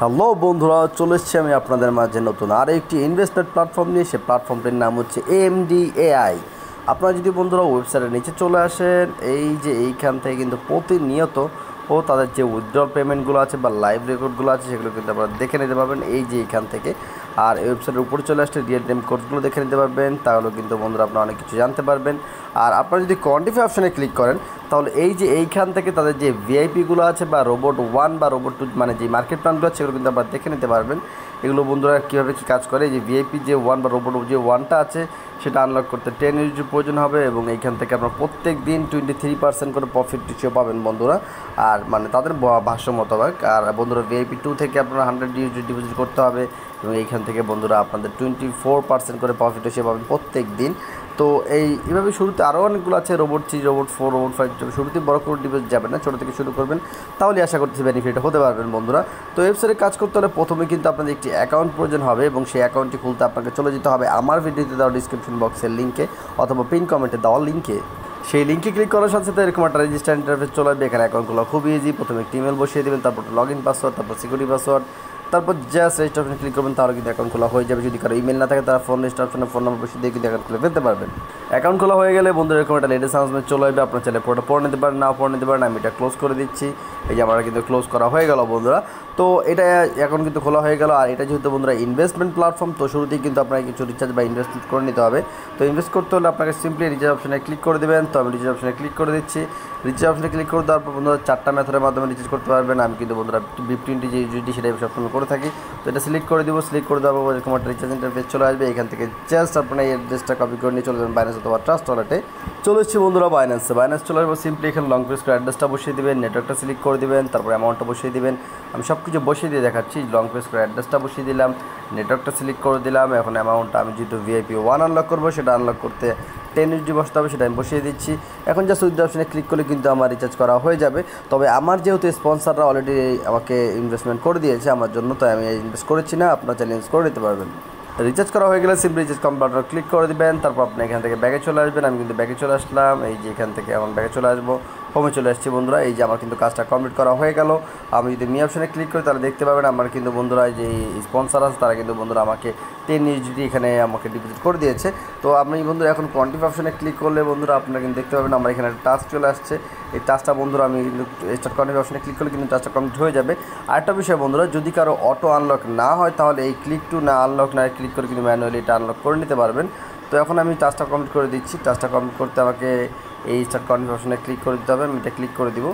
Hello বন্ধুরা, চলে এসেছি আমি আপনাদের মাঝে নতুন আর একটি ইনভেস্টমেন্ট প্ল্যাটফর্ম নিয়ে। সে প্ল্যাটফর্মটির নাম হচ্ছে AMD AI। আপনারা যদি বন্ধুরা ওয়েবসাইটের নিচে চলে আসেন, এইখান থেকে কিন্তু প্রতিনিয়ত তাদের যে উইথড্রল পেমেন্টগুলো আছে বা লাইভ রেকর্ডগুলো আছে সেগুলো কিন্তু আপনারা দেখে নিতে পারবেন এইখান থেকে। আর এই ওয়েবসাইটের উপরে চলে আসলে রিয়েল টাইম কোর্সগুলো দেখে নিতে পারবেন, তাহলেও কিন্তু বন্ধুরা আপনারা অনেক কিছু জানতে পারবেন। আর আপনারা যদি কোয়ান্টিফাই অপশানে ক্লিক করেন, তাহলে এইখান থেকে তাদের যে ভিআইপিগুলো আছে বা রোবট 1 বা রোবট 2 মানে যে মার্কেট প্ল্যানগুলো আছে সেগুলো কিন্তু আপনারা দেখে নিতে পারবেন। এগুলো বন্ধুরা কীভাবে কী কাজ করে, এই যে ভিআইপি যে 1 বা রোবট যে 1টা আছে সেটা আনলক করতে 10 ইউনিটের প্রয়োজন হবে, এবং এইখান থেকে আপনার প্রত্যেক দিন 23% করে প্রফিট টিচিও পাবেন বন্ধুরা। আর মানে তাদের ভাষ্য মোতাবেক। আর বন্ধুরা ভিআইপি 2 থেকে আপনারা 100 ইউনিট ডিপোজিট করতে হবে, এবং এইখান থেকে বন্ধুরা আপনাদের 24% করে প্রফিট এসে পাবেন প্রত্যেক দিন। তো এইভাবে শুরুতে আরও অনেকগুলো আছে, রোবট 3, রোবট 4, রোবট 5। শুরুতে বড় করে ডিপোজিট যাবেন না, ছোটো থেকে শুরু করবেন, তাহলে আশা করতেছি বেনিফিট হতে পারবেন বন্ধুরা। তো ওয়েবসাইটে কাজ করতে হলে প্রথমে কিন্তু আপনাদের একটি অ্যাকাউন্ট প্রয়োজন হবে, এবং সেই অ্যাকাউন্টটি খুলতে আপনাকে চলে যেতে হবে আমার ভিডিওতে দেওয়া ডিসক্রিপশন বক্সের লিঙ্কে অথবা পিন কমেন্টে দেওয়া লিঙ্কে। সেই লিঙ্কে ক্লিক করার সাথে সাথে এরকম একটা রেজিস্টার ইন্টারফেস চলে আসবে। এখানে অ্যাকাউন্টগুলো খুবই ইজি। প্রথমে একটি ইমেল বসিয়ে দেবেন, তারপর লগইন পাসওয়ার্ড, তারপর সিকিউরিটি পাসওয়ার্ড, তারপর জাস্ট রেজিস্টার অপশনে ক্লিক করবেন, তাহলে কিন্তু অ্যাকাউন্ট খোলা হয়ে যাবে। যদি কারো ইমেল না থাকে তারা ফোন রেজিস্টার অপশনে ফোন নাম্বার বসিয়ে দিয়ে কিন্তু অ্যাকাউন্ট খুলে ফেলতে পারবেন। অ্যাকাউন্ট খোলা হয়ে গেলে বন্ধুরা এরকম একটা লেটেস্ট অ্যানাউন্সমেন্ট চলে আসবে। আপনার চাইলে পুরোটা পড়ে নিতে পারেন, নাও পড়ে নিতে পারেন। আমি এটা ক্লোজ করে দিচ্ছি। এই যে আমরা কিন্তু ক্লোজ করা হয়ে গেল বন্ধুরা। তো এটা এখন কিন্তু খোলা হয়ে গেল। আর এটা যেহেতু বন্ধুরা ইনভেস্টমেন্ট প্ল্যাটফর্ম, তো শুরুতেই কিন্তু আপনাকে কিছু রিচার্জ বা ইনভেস্টমেন্ট করে নিতে হবে। তো ইনভেস্ট করতে হলে আপনাকে সিম্পলি রিচার্জ অপশনে ক্লিক করে দেবেন। তো আমি রিচার্জ অপশনে ক্লিক করে দিচ্ছি। রিচার্জ অপশনে ক্লিক করে দেওয়ার পর বন্ধুরা 4টা মেথডের মাধ্যমে রিচার্জ করতে পারবেন। আমি কিন্তু বন্ধুরা BIP20 যে ইউজিটি সেটাই সবসময় করে থাকি। তো এটা সিলেক্ট করে দিব। সিলেক্ট করে দেওয়ার পর এরকম একটা রিচার্জ ইন্টারফেস চলে আসবে। এখান থেকে জাস্ট আপনার এই অ্যাড্রেসটা কপি করে নিয়ে চলে যাবেন বাইন্যান্স অথবা ট্রাস্ট ওয়ালেটে। চলে এসেছি বন্ধুরা বাইন্যান্সে। বাইন্যান্স চলে আসবো। সিম্পলি এখানে লং প্রেস করে অ্যাড্রেসটা বসিয়ে দেবেন, নেটওয়ার্কটা সিলেক্ট করে দেবেন, তারপর অ্যামাউন্টটা বসিয়ে দেবেন। আমি সব কিছু বসিয়ে দিয়ে দেখাচ্ছি। লং প্রেস করে অ্যাড্রেসটা বসিয়ে দিলাম, নেটওয়ার্কটা সিলেক্ট করে দিলাম। এখন অ্যামাউন্টটা আমি যেহেতু VIP 1 আনলক করবো, সেটা আনলক করতে 10 ইউনিট বসতে হবে, সেটা আমি বসিয়ে দিচ্ছি। এখন জাস্ট উইথড্র অপশনে ক্লিক করলে কিন্তু আমার রিচার্জ করা হয়ে যাবে। তবে আমার যেহেতু স্পন্সররা অলরেডি আমাকে ইনভেস্টমেন্ট করে দিয়েছে আমার জন্য, তাই আমি ইনভেস্ট করেছি না, আপনারা চাইলে ইনভেস্ট করে নিতে পারবেন। রিচার্জ করা হয়ে গেলে সিম্পলি রিচার্জ কম্পিউটার ক্লিক করে দেবেন। তারপর আপনি এখান থেকে ব্যাগে চলে আসবেন। আমি কিন্তু ব্যাগে চলে আসলাম। এই যে এখান থেকে এখন ব্যাগে চলে আসবো, হোমে চলে আসছি বন্ধুরা। এই যে আমার কিন্তু কাজটা কমপ্লিট করা হয়ে গেল। আমি যদি মি অপশনে ক্লিক করি তাহলে দেখতে পাবেন আমার কিন্তু বন্ধুরা যে স্পন্সর আছে তারা কিন্তু বন্ধুরা আমাকে 10 ইউজিটি এখানে আমাকে ডিপোজিট করে দিয়েছে। তো আপনি বন্ধুরা এখন কোয়ান্টিফাই অপশনে ক্লিক করলে বন্ধুরা আপনারা কিন্তু দেখতে পাবেন আমার এখানে একটা টাস্ক চলে আসছে। এই টাস্কটা বন্ধুরা আমি কিন্তু স্টার্ট কোয়ান্টিফাই অপশনে ক্লিক করলে কিন্তু টাস্কটা কমপ্লিট হয়ে যাবে। আরেকটা বিষয় বন্ধুরা, যদি কারো অটো আনলক না হয় তাহলে এই ক্লিক টু না আনলক না ক্লিক করে কিন্তু ম্যানুয়ালি এটা আনলক করে নিতে পারবেন। তো এখন আমি টাস্কটা কমপ্লিট করে দিচ্ছি। টাস্কটা কমপ্লিট করতে আমাকে এই স্টার্ট কোয়ান্টিফাই অপশনে ক্লিক করে দিতে হবে। আমি এটা ক্লিক করে দিব।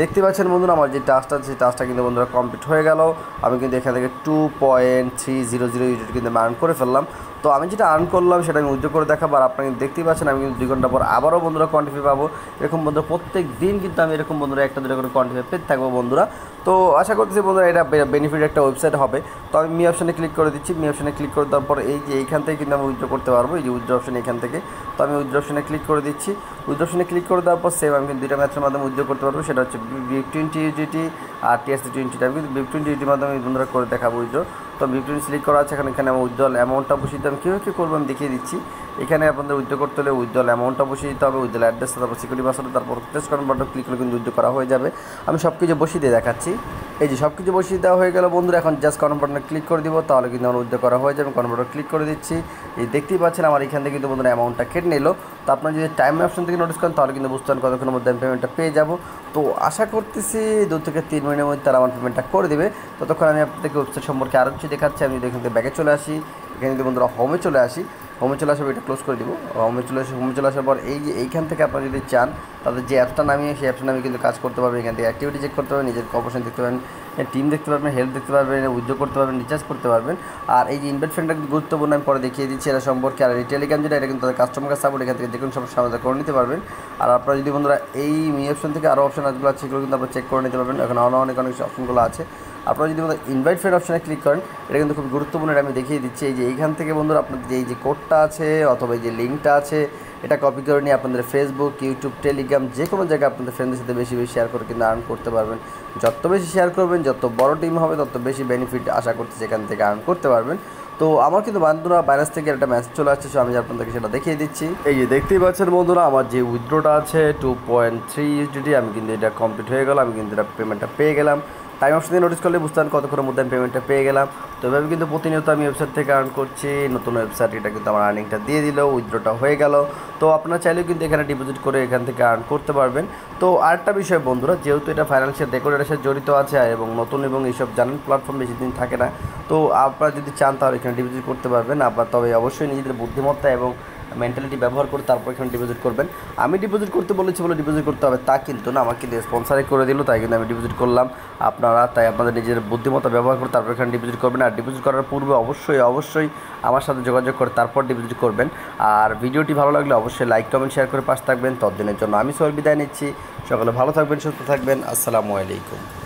দেখতে পাচ্ছেন বন্ধুরা আমার যে টাস্কটা আছে সেই টাস্কটা কিন্তু বন্ধুরা কমপ্লিট হয়ে গেল। আমি কিন্তু এখান থেকে 2.300 ইউনিট কিন্তু আর্ন করে ফেললাম। তো আমি যেটা আর্ন করলাম সেটা আমি উইথড্র করে দেখাবো। আর আপনারা কিন্তু দেখতেই পাচ্ছেন আমি কিন্তু 2 ঘন্টা পর আবারও বন্ধুরা কোয়ান্টিফাই পাবো। এরকম বন্ধুরা প্রত্যেক দিন কিন্তু আমি এরকম বন্ধুরা একটা দুটো করে কোয়ান্টিফাই পেতে থাকবো বন্ধুরা। তো আশা করতেছি বন্ধুরা এটা বেনিফিট একটা ওয়েবসাইট হবে। তো আমি মি অপশনে ক্লিক করে দিচ্ছি। মি অপশনে ক্লিক করে দেওয়ার পর এই যে এইখান থেকে কিন্তু আমি উইথড্র করতে পারবো। এই যে উইথড্র অপশন এখান থেকে। তো আমি উইথড্র অপশনে ক্লিক করে দিচ্ছি। উইথড্র অপশনে ক্লিক করে দেওয়ার পর সেম আমি কিন্তু 2টা ম্যাথডের মাধ্যমে উইথড্র করতে পারবো। সেটা হচ্ছে BIP20 ইউজিটি আর TRC20। আমি কিন্তু BIP20 ইউজিটির মাধ্যমে বন্ধুরা করে দেখাবো উইথড্র। তো BIP20 সিলেক্ট করা আছে। এখানে আমি উইথড্রল অ্যামাউন্টটা বসিয়ে দিতে আমি কীভাবে করবো আমি দেখিয়ে দিচ্ছি। এখানে আপনাদের উইথড্র করতে হলে উইথড্রল অ্যামাউন্টটা বসিয়ে দিতে হবে, উইথড্রল অ্যাড্রেস, তারপর সিকিউরিটি পাসওয়ার্ড, তারপর টেস্ট করার বাটন ক্লিক করে কিন্তু উইথড্র করা হয়ে যাবে। আমি সব কিছু বসিয়ে দিয়ে দেখাচ্ছি। এই যে সব কিছু বসিয়ে দেওয়া হয়ে গেল বন্ধুরা। এখন জাস্ট কনফার্ম বাটনে ক্লিক করে দিব, তাহলে কিন্তু আমার উইথড্র করা হয়ে যাবে। কনফার্ম বাটন ক্লিক করে দিচ্ছি। এই দেখতেই পাচ্ছেন আমার এখান থেকে কিন্তু বন্ধুরা অ্যামাউন্টটা কেটে নিল। তো আপনার যদি টাইম অপশন থেকে নোটিস করেন তাহলে কিন্তু বুঝতে পারেন কতক্ষণের মধ্যে আমি পেমেন্টটা পেয়ে যাব। তো আশা করতেছি 2 থেকে 3 মিনিটের মধ্যে তারা আমার পেমেন্টটা করে দেবে। ততক্ষণ আমি আপনাদেরকে ওয়েবসাইট সম্পর্কে আরও কিছু দেখাচ্ছি। আমি যদি এখান থেকে ব্যাগে চলে আসি, এখানে কিন্তু বন্ধুরা হোমে চলে আসি। হোমে চলে আসার এটা ক্লোজ করে দিব। হোমে চলে আসার পর এই যে এইখান থেকে আপনারা যদি চান তাদের যে অ্যাপসটা নামিয়ে সেই অ্যাপসটা নামিয়ে কিন্তু কাজ করতে পারবেন। এখান থেকে অ্যাক্টিভিটি চেক করতে পারবেন, নিজের অপশন দেখতে পাবেন, টিম দেখতে পারবেন, হেল্প দেখতে পারবেন, উইথড্র করতে পারবেন, রিচার্জ করতে পারবেন। আর এই যে ইনভেস্টমেন্টটা কিন্তু গুরুত্বপূর্ণ, আমি পরে দেখিয়ে দিচ্ছি এটা সম্পর্কে। আর এই টেলিগ্রাম যেটা এটা কিন্তু তাদের কাস্টমার সাপোর্ট, এখান থেকে যে কোনো সমস্যা সমাধান করে নিতে পারবেন। আর আপনারা যদি বন্ধুরা এই মি অপশন থেকে আরও অপশন যেগুলো আছে সেগুলো কিন্তু আপনারা চেক করে নিতে পারবেন। এখন অনেক অপশনগুলো আছে। আপনারা যদি বন্ধুরা ইনভাইট ফ্রেন্ড অপশনে ক্লিক করেন, এটা কিন্তু খুব গুরুত্বপূর্ণ। এটা আমি দেখিয়ে দিচ্ছি। এই যে এইখান থেকে বন্ধুরা আপনাদের এই যে কোডটা আছে অথবা এই যে লিঙ্কটা আছে এটা কপি করে নিয়ে আপনাদের ফেসবুক, ইউটিউব, টেলিগ্রাম যে কোনো জায়গায় আপনাদের ফ্রেন্ডদের সাথে বেশি বেশি শেয়ার করে কিন্তু আর্ন করতে পারবেন। যত বেশি শেয়ার করবেন, যত বড় টিম হবে, তত বেশি বেনিফিট আশা করতে সেখান থেকে আর্ন করতে পারবেন। তো আমার কিন্তু বন্ধুরা বাইনান্স থেকে একটা মেসেজ চলে আসছে, সো আমি আপনাদেরকে সেটা দেখিয়ে দিচ্ছি। এই যে দেখতেই পাচ্ছেন বন্ধুরা, আমার যে উইথড্রোটা আছে 2.3 USDT, আমি কিন্তু এটা কমপ্লিট হয়ে গেল, আমি কিন্তু এটা পেমেন্টটা পেয়ে গেলাম। টাইম অপশন দিয়ে নোটিস করলে বুঝতে পারেন কতক্ষণের মধ্যে আমি পেমেন্টটা পেয়ে গেলাম। তো এভাবে কিন্তু প্রতিনিয়ত আমি ওয়েবসাইট থেকে আর্ন করছি। নতুন ওয়েবসাইট, এটা কিন্তু আমার আর্নিংটা দিয়ে দিল, উইথড্রোটা হয়ে গেল। তো আপনারা চাইলেও কিন্তু এখানে ডিপোজিট করে এখান থেকে আর্ন করতে পারবেন। তো আরেকটা বিষয় বন্ধুরা, যেহেতু এটা ফাইন্যান্সিয়াল রেকর্ডের সাথে জড়িত আছে এবং নতুন এবং এইসব জানেন প্ল্যাটফর্ম বেশি দিন থাকে না, তো আপনারা যদি চান তাহলে এখানে ডিপোজিট করতে পারবেন। আপনার তবে অবশ্যই নিজেদের বুদ্ধিমত্তা এবং মেন্টালিটি ব্যবহার করে তারপর এখানে ডিপোজিট করবেন। আমি ডিপোজিট করতে বলেছি বলে ডিপোজিট করতে হবে তা কিন্তু না, আমাকে কিন্তু স্পন্সারই করে দিল, তাই কিন্তু আমি ডিপোজিট করলাম। আপনারা তাই আপনাদের নিজের বুদ্ধিমত্তা ব্যবহার করে তারপর এখানে ডিপোজিট করবেন। আর ডিপোজিট করার পূর্বে অবশ্যই আমার সাথে যোগাযোগ করে তারপর ডিপোজিট করবেন। আর ভিডিওটি ভালো লাগলে অবশ্যই লাইক, কমেন্ট, শেয়ার করে পাশে থাকবেন। ততদিনের জন্য আমি সোহেল বিদায় নিচ্ছি। সকলে ভালো থাকবেন, সুস্থ থাকবেন। আসসালামু আলাইকুম।